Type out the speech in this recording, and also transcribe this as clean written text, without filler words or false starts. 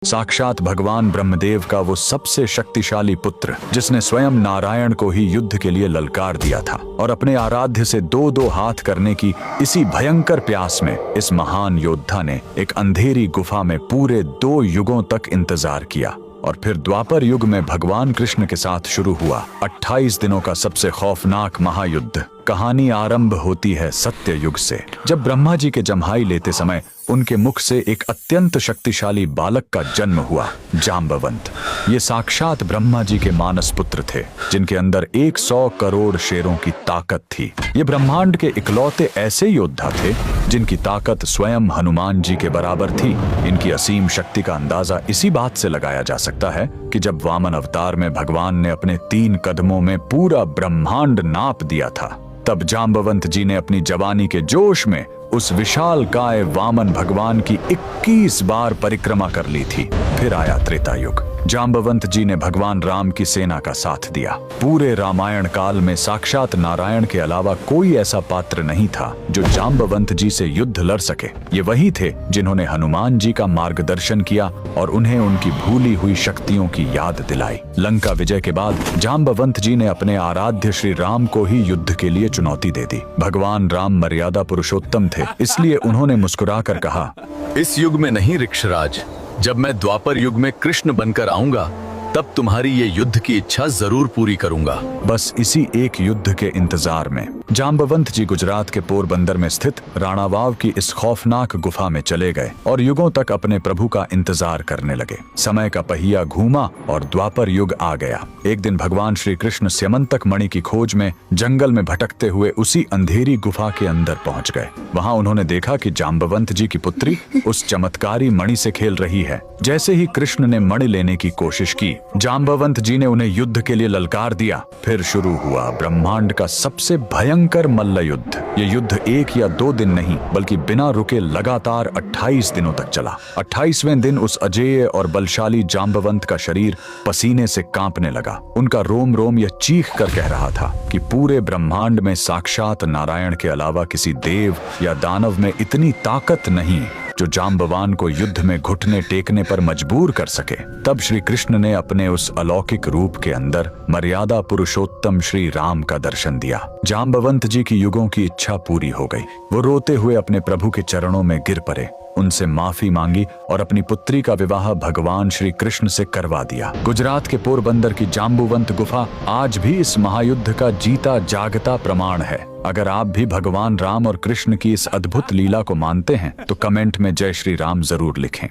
साक्षात भगवान ब्रह्मदेव का वो सबसे शक्तिशाली पुत्र जिसने स्वयं नारायण को ही युद्ध के लिए ललकार दिया था और अपने आराध्य से दो दो हाथ करने की इसी भयंकर प्यास में इस महान योद्धा ने एक अंधेरी गुफा में पूरे 2 युगों तक इंतजार किया। और फिर द्वापर युग में भगवान कृष्ण के साथ शुरू हुआ 28 दिनों का सबसे खौफनाक महायुद्ध। कहानी आरंभ होती है सत्य युग से, जब ब्रह्मा जी के जम्हाई लेते समय उनके मुख से एक अत्यंत शक्तिशाली बालक का जन्म हुआ, जाम्बवंत। ये साक्षात ब्रह्मा जी के मानस पुत्र थे, जिनके अंदर 100 करोड़ शेरों की ताकत थी। ये ब्रह्मांड के इकलौते ऐसे योद्धा थे जिनकी ताकत स्वयं हनुमान जी के बराबर थी। इनकी असीम शक्ति का अंदाजा इसी बात से लगाया जा सकता है कि जब वामन अवतार में भगवान ने अपने 3 कदमों में पूरा ब्रह्मांड नाप दिया था, तब जाम्बवंत जी ने अपनी जवानी के जोश में उस विशाल काय वामन भगवान की 21 बार परिक्रमा कर ली थी। फिर आया त्रेता युग। जाम्बवंत जी ने भगवान राम की सेना का साथ दिया। पूरे रामायण काल में साक्षात नारायण के अलावा कोई ऐसा पात्र नहीं था जो जाम्बवंत जी से युद्ध लड़ सके। ये वही थे जिन्होंने हनुमान जी का मार्गदर्शन किया और उन्हें उनकी भूली हुई शक्तियों की याद दिलाई। लंका विजय के बाद जाम्बवंत जी ने अपने आराध्य श्री राम को ही युद्ध के लिए चुनौती दे दी। भगवान राम मर्यादा पुरुषोत्तम थे, इसलिए उन्होंने मुस्कुराकर कहा, इस युग में नहीं ऋक्षराज, जब मैं द्वापर युग में कृष्ण बनकर आऊंगा तब तुम्हारी ये युद्ध की इच्छा जरूर पूरी करूंगा। बस इसी एक युद्ध के इंतजार में जाम्बवंत जी गुजरात के पोरबंदर में स्थित राणावाव की इस खौफनाक गुफा में चले गए और युगों तक अपने प्रभु का इंतजार करने लगे। समय का पहिया घूमा और द्वापर युग आ गया। एक दिन भगवान श्री कृष्ण स्यमंतक मणि की खोज में जंगल में भटकते हुए उसी अंधेरी गुफा के अंदर पहुंच गए। वहां उन्होंने देखा कि जाम्बवंत जी की पुत्री उस चमत्कारी मणि से खेल रही है। जैसे ही कृष्ण ने मणि लेने की कोशिश की, जाम्बवंत जी ने उन्हें युद्ध के लिए ललकार दिया। फिर शुरू हुआ ब्रह्मांड का सबसे भयंकर मल्ल युद्ध। ये युद्ध 1 या 2 दिन नहीं बल्कि बिना रुके लगातार 28 दिनों तक चला। 28वें दिन उस अजेय और बलशाली जाम्बवंत का शरीर पसीने से कांपने लगा। उनका रोम रोम यह चीख कर कह रहा था कि पूरे ब्रह्मांड में साक्षात नारायण के अलावा किसी देव या दानव में इतनी ताकत नहीं जो जाम्बवान को युद्ध में घुटने टेकने पर मजबूर कर सके। तब श्री कृष्ण ने अपने उस अलौकिक रूप के अंदर मर्यादा पुरुषोत्तम श्री राम का दर्शन दिया। जाम्बवंत जी की युगों की इच्छा पूरी हो गई। वो रोते हुए अपने प्रभु के चरणों में गिर पड़े, उनसे माफी मांगी और अपनी पुत्री का विवाह भगवान श्री कृष्ण से करवा दिया। गुजरात के पोरबंदर की जाम्बुवंत गुफा आज भी इस महायुद्ध का जीता जागता प्रमाण है। अगर आप भी भगवान राम और कृष्ण की इस अद्भुत लीला को मानते हैं तो कमेंट में जय श्री राम जरूर लिखें।